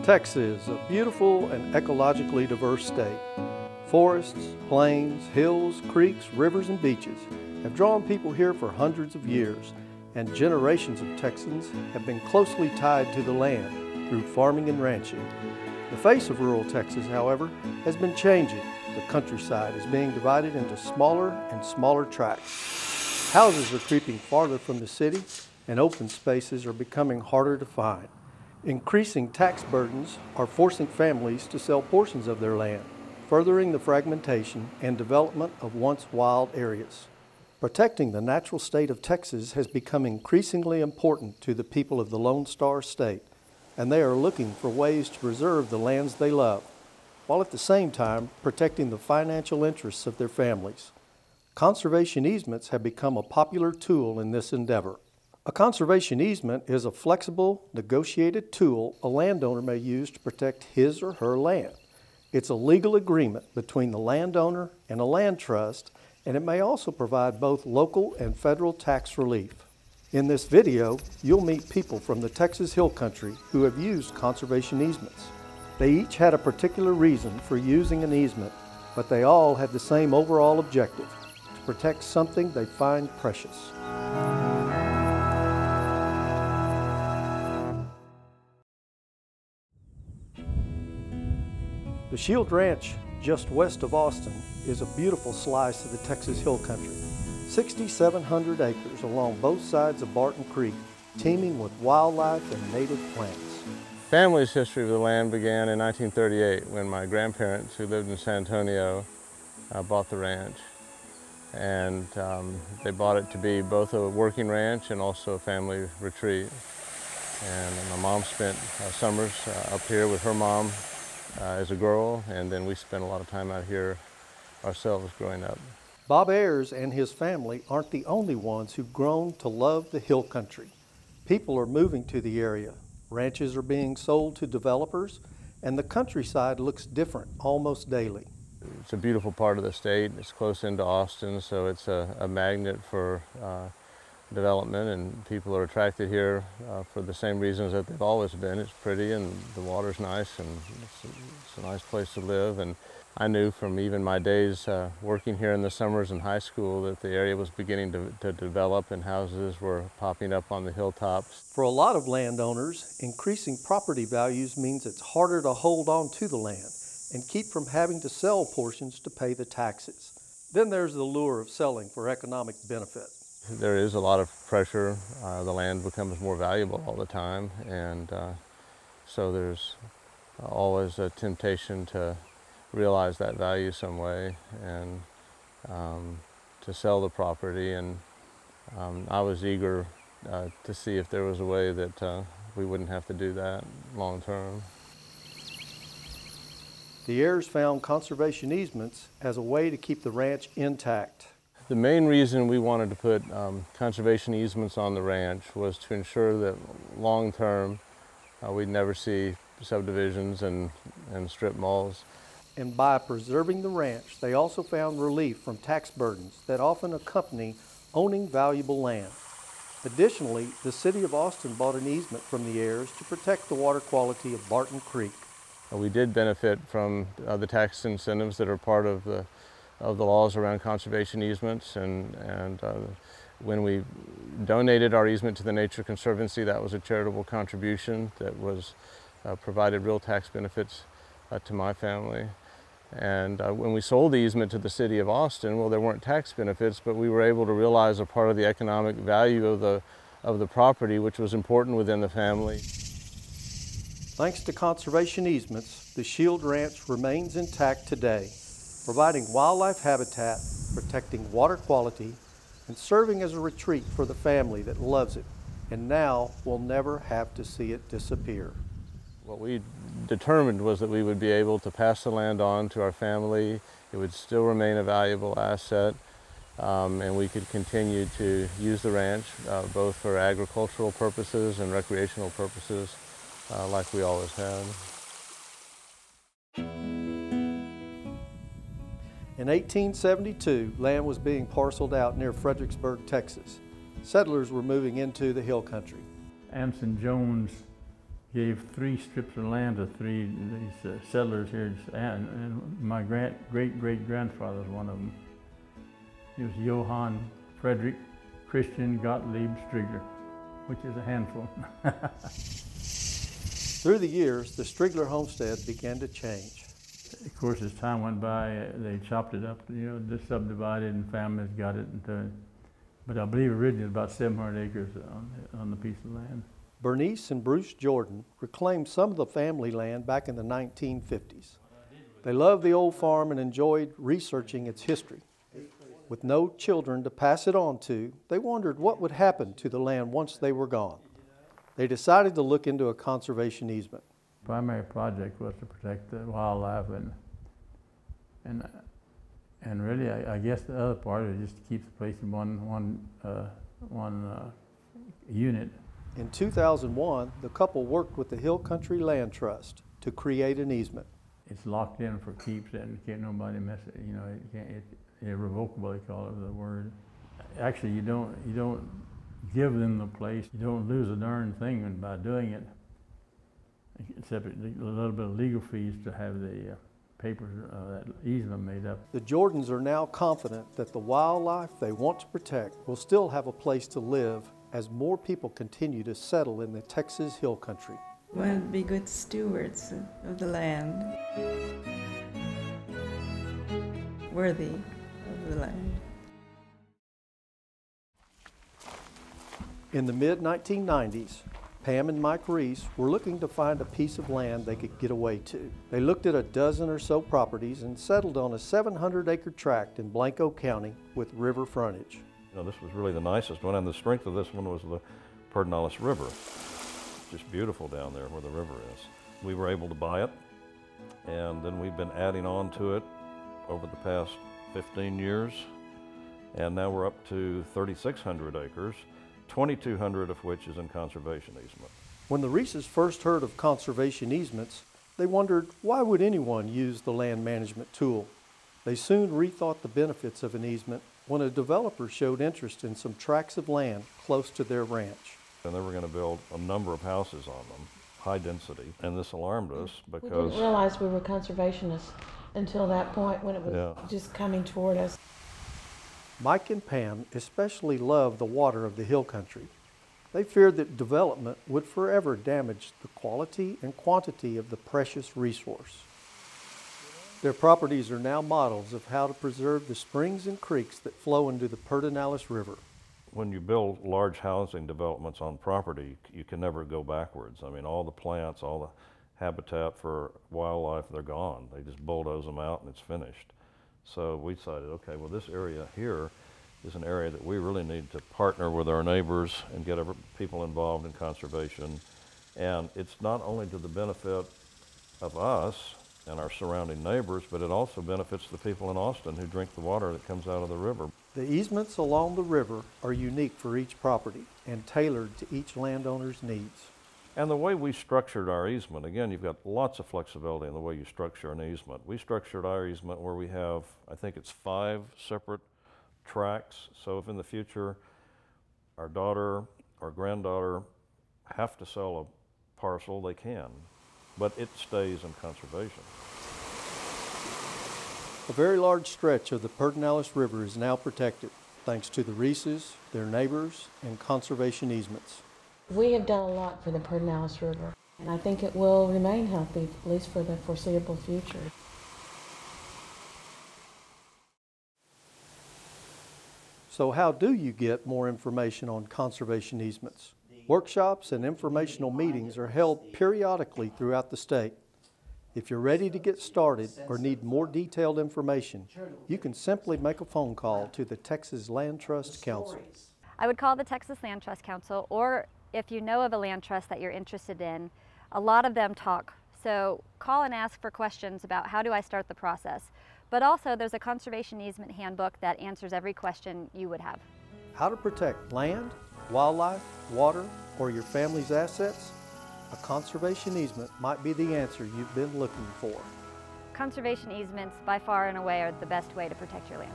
Texas, a beautiful and ecologically diverse state. Forests, plains, hills, creeks, rivers, and beaches have drawn people here for hundreds of years, and generations of Texans have been closely tied to the land through farming and ranching. The face of rural Texas, however, has been changing. The countryside is being divided into smaller and smaller tracts. Houses are creeping farther from the city, and open spaces are becoming harder to find. Increasing tax burdens are forcing families to sell portions of their land, furthering the fragmentation and development of once wild areas. Protecting the natural state of Texas has become increasingly important to the people of the Lone Star State, and they are looking for ways to preserve the lands they love, while at the same time protecting the financial interests of their families. Conservation easements have become a popular tool in this endeavor. A conservation easement is a flexible, negotiated tool a landowner may use to protect his or her land. It's a legal agreement between the landowner and a land trust, and it may also provide both local and federal tax relief. In this video, you'll meet people from the Texas Hill Country who have used conservation easements. They each had a particular reason for using an easement, but they all had the same overall objective: to protect something they find precious. The Shield Ranch, just west of Austin, is a beautiful slice of the Texas Hill Country. 6,700 acres along both sides of Barton Creek, teeming with wildlife and native plants. Family's history of the land began in 1938 when my grandparents, who lived in San Antonio, bought the ranch. And they bought it to be both a working ranch and also a family retreat. And my mom spent summers up here with her mom as a girl, and then we spent a lot of time out here ourselves growing up. Bob Ayers and his family aren't the only ones who've grown to love the hill country. People are moving to the area. Ranches are being sold to developers, and the countryside looks different almost daily. It's a beautiful part of the state. It's close into Austin, so it's a magnet for development, and people are attracted here for the same reasons that they've always been. It's pretty and the water's nice, and it's a nice place to live. And I knew from even my days working here in the summers in high school that the area was beginning to develop, and houses were popping up on the hilltops. For a lot of landowners, increasing property values means it's harder to hold on to the land and keep from having to sell portions to pay the taxes. Then there's the lure of selling for economic benefit. There is a lot of pressure. The land becomes more valuable all the time, and so there's always a temptation to realize that value some way and to sell the property. And I was eager to see if there was a way that we wouldn't have to do that long term. The heirs found conservation easements as a way to keep the ranch intact. The main reason we wanted to put conservation easements on the ranch was to ensure that long term we'd never see subdivisions and strip malls. And by preserving the ranch, they also found relief from tax burdens that often accompany owning valuable land. Additionally, the city of Austin bought an easement from the heirs to protect the water quality of Barton Creek. We did benefit from the tax incentives that are part of the laws around conservation easements, and when we donated our easement to the Nature Conservancy, that was a charitable contribution that was provided real tax benefits to my family. And when we sold the easement to the city of Austin, well, there weren't tax benefits, but we were able to realize a part of the economic value of the property, which was important within the family. Thanks to conservation easements, the Shield Ranch remains intact today, providing wildlife habitat, protecting water quality, and serving as a retreat for the family that loves it, and now will never have to see it disappear. What we determined was that we would be able to pass the land on to our family. It would still remain a valuable asset, and we could continue to use the ranch both for agricultural purposes and recreational purposes like we always had. In 1872, land was being parceled out near Fredericksburg, Texas. Settlers were moving into the hill country. Anson Jones gave 3 strips of land to these settlers here, and my great-great-grandfather was one of them. He was Johann Frederick Christian Gottlieb Strigler, which is a handful. Through the years, the Strigler homestead began to change. Of course, as time went by, they chopped it up, just subdivided, and families got it. But I believe originally it was about 700 acres on the piece of land. Berniece and Bruce Jordan reclaimed some of the family land back in the 1950s. They loved the old farm and enjoyed researching its history. With no children to pass it on to, they wondered what would happen to the land once they were gone. They decided to look into a conservation easement. The primary project was to protect the wildlife, and really, I guess the other part is just to keep the place in one unit. In 2001, the couple worked with the Hill Country Land Trust to create an easement. It's locked in for keeps, and can't nobody mess it. It's irrevocable, they call it, the word. Actually, you don't give them the place. You don't lose a darn thing by doing it, except a little bit of legal fees to have the papers, that easement made up. The Jordans are now confident that the wildlife they want to protect will still have a place to live as more people continue to settle in the Texas Hill Country. We want to be good stewards of the land, worthy of the land. In the mid-1990s, Pam and Mike Reese were looking to find a piece of land they could get away to. They looked at a dozen or so properties and settled on a 700-acre tract in Blanco County with river frontage. This was really the nicest one, and the strength of this one was the Berniece River. It's just beautiful down there where the river is. We were able to buy it, and then we've been adding on to it over the past 15 years, and now we're up to 3,600 acres, 2,200 of which is in conservation easement. When the Reeses first heard of conservation easements, they wondered why would anyone use the land management tool. They soon rethought the benefits of an easement when a developer showed interest in some tracts of land close to their ranch. And they were going to build a number of houses on them, high density, and this alarmed us because we didn't realize we were conservationists until that point when it was just coming toward us. Mike and Pam especially loved the water of the hill country. They feared that development would forever damage the quality and quantity of the precious resource. Their properties are now models of how to preserve the springs and creeks that flow into the Berniece River. when you build large housing developments on property, you can never go backwards. I mean, all the plants, all the habitat for wildlife, they're gone. They just bulldoze them out and it's finished. So we decided, okay, well, this area here is an area that we really need to partner with our neighbors and get people involved in conservation. And it's not only to the benefit of us and our surrounding neighbors, but it also benefits the people in Austin who drink the water that comes out of the river. The easements along the river are unique for each property and tailored to each landowner's needs. And the way we structured our easement, again, you've got lots of flexibility in the way you structure an easement. We structured our easement where we have, I think it's 5 separate tracts. So if in the future our daughter or granddaughter have to sell a parcel, they can, but it stays in conservation. A very large stretch of the Berniece River is now protected, thanks to the Reeses, their neighbors, and conservation easements. We have done a lot for the Berniece River, and I think it will remain healthy, at least for the foreseeable future. So how do you get more information on conservation easements? Workshops and informational meetings are held periodically throughout the state. If you're ready to get started or need more detailed information, you can simply make a phone call to the Texas Land Trust Council. I would call the Texas Land Trust Council, or if you know of a land trust that you're interested in, a lot of them talk. So call and ask for questions about how do I start the process. But also there's a conservation easement handbook that answers every question you would have. How to protect land, wildlife, water, or your family's assets? A conservation easement might be the answer you've been looking for. Conservation easements, by far and away, are the best way to protect your land.